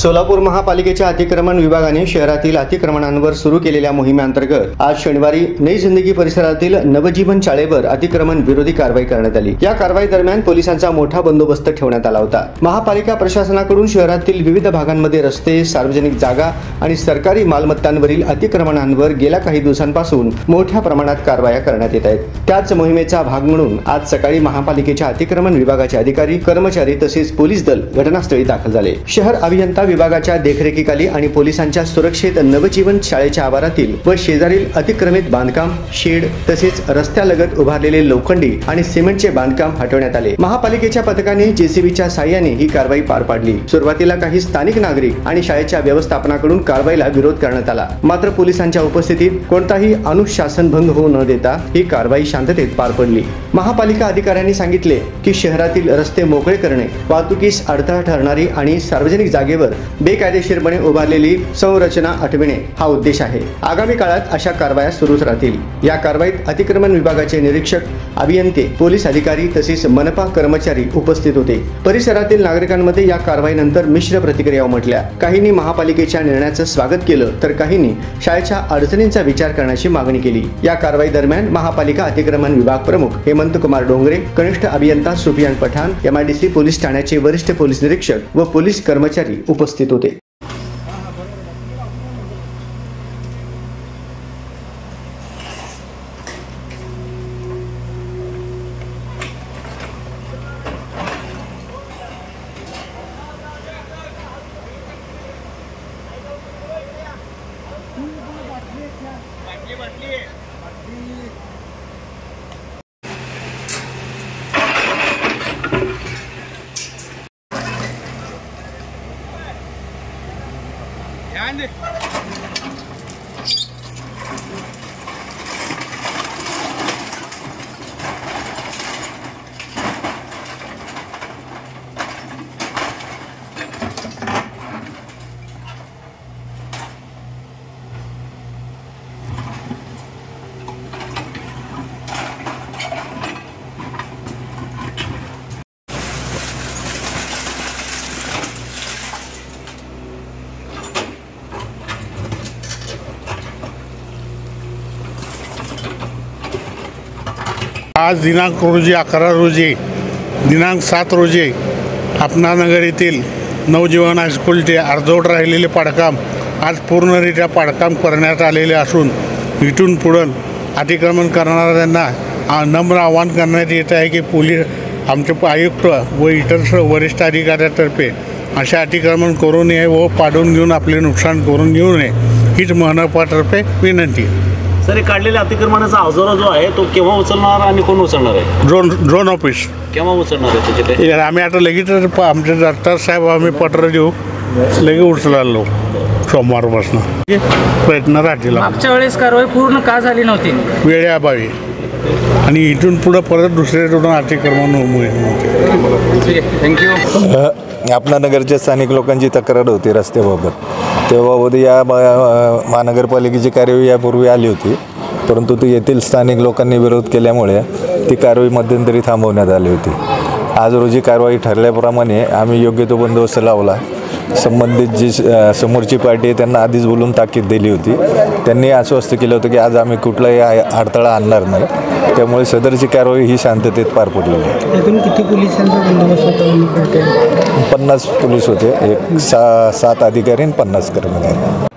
सोलापूर महापालिकेच्या अतिक्रमण विभागाने शहरातील अतिक्रमणांवर सुरू केलेल्या मोहिमेअंतर्गत आज शनिवारी नई जिंदगी परिसरातील नवजीवन शाळेवर अतिक्रमण विरोधी कारवाई करण्यात आली। या कारवाई दरम्यान पोलिसांचा मोठा बंदोबस्त ठेवण्यात आला होता। महापालिका प्रशासनाकडून शहरातील विविध भागांमध्ये रस्ते, सार्वजनिक जागा आणि सरकारी मालमत्तांवरील अतिक्रमणांवर गेल्या काही दिवसांपासून मोठ्या प्रमाणात कारवाया करण्यात येत आहेत। त्याच मोहिमेचा भाग म्हणून आज सकाळी महापालिकेच्या अतिक्रमण विभागाचे अधिकारी, कर्मचारी तसेच पोलीस दल घटनास्थळी दाखल झाले। शहर अभियंता विभागाच्या देखरेखीखाली आणि पोलिसांच्या सुरक्षेत नवजीवन शाळेच्या आवारातील व शेजारील अतिक्रमित बांधकाम, शेड तसेच रस्त्यालगत उभारलेले लोखंडी आणि सिमेंटचे बांधकाम हटवण्यात आले। महापालिकेच्या पथकाने जेसीबीच्या साहाय्याने ही कारवाई पार पाडली। सुरुवातीला काही स्थानिक नागरिक आणि शाळेच्या व्यवस्थापनाकडून कारवाईला विरोध करण्यात आला, मात्र पोलिसांच्या उपस्थितीत कोणताही अनुशासन भंग होऊ न देता ही कारवाई शांततेत पार पडली। महापालिका अधिकाऱ्यांनी सांगितले की शहरातील रस्ते मोकळे करणे, वाहतुकीस अडथळा ठरणारी आणि सार्वजनिक जागेवर बेकायदेशीरपणे उभारलेली संरचना हटविणे हा उद्देश आहे। आगामी काळात अशा कारवाया सुरूच राहतील। या कारवाईत अतिक्रमण विभागाचे निरीक्षक, अभियंते, पोलीस अधिकारी तसेच मनपा कर्मचारी उपस्थित होते। परिसरातील नागरिकांमध्ये या कारवाईनंतर मिश्र प्रतिक्रिया उमटल्या। काहींनी महापालिकेच्या निर्णयाचं स्वागत केलं तर काहींनी शाळेच्या अडचणींचा विचार करण्याची मागणी केली। या कारवाई दरम्यान महापालिका अतिक्रमण विभाग प्रमुख हेमंत कुमार डोंगरे, कनिष्ठ अभियंता सुफियान पठाण, MIDC पोलीस ठाण्याचे वरिष्ठ पोलीस निरीक्षक व पोलीस कर्मचारी उपस्थित होते। ध्यान दे। आज दिनांक 11 रोजी, दिनांक 7 रोजी अपनानगर येथील नवजीवन हायस्कूलचे अर्धवट राहिलेले पाडकाम आज पूर्णरित्या पाडकाम करण्यात आलेले असून इथून पुढे अतिक्रमण करणाऱ्यांना नम्र आवाहन करण्यात येत आहे की पोलीस, आमचे आयुक्त व इतर वरिष्ठ अधिकाऱ्यातर्फे अशा अतिक्रमण करू नये व पाडून घेऊन आपले नुकसान करून घेऊ नये हीच मनपातर्फे विनंती। सर, काढलेल्या अतिक्रमणाचा अवजारा जो आहे तो केव्हा उचलणार आणि कोण उचलणार आहे? ड्रोन ऑफिस केव्हा उचलणार आहे त्याचे? आम्ही आता लगेच आमचे दत्तार साहेब आम्ही पत्र देऊ, लगेच उचलालो सोमवारपासून प्रयत्न राहतील। मागच्या वेळेस कारवाई पूर्ण का झाली नव्हती? वेळेअभावी आणि इथून पुढे परत दुसरे अतिक्रमण ठीक आहे, थँक्यू। आपल्या नगरच्या स्थानिक लोकांची तक्रार होती रस्त्याबाबत, तेव्हा या महानगरपालिकेची कार्यवाही यापूर्वी आली होती, परंतु ती येथील स्थानिक लोकांनी विरोध केल्यामुळे ती कारवाई मध्यंतरी थांबवण्यात आली होती। आज रोजी कारवाई ठरल्याप्रमाणे आम्ही योग्य तो बंदोबस्त लावला। संबंधित जी समोरची पार्टी आहे त्यांना आधीच बोलून ताकीद दिली होती। त्यांनी आश्वस्त केलं होतं की आज आम्ही कुठलाही अडथळा आणणार नाही, त्यामुळे सदरची कारवाई ही शांततेत पार पडलेली आहे। एकूण किती पोलिसांचा बंदोबस्त होता? 50 पोलीस होते, 7 अधिकारी आणि 50 कर्मचारी।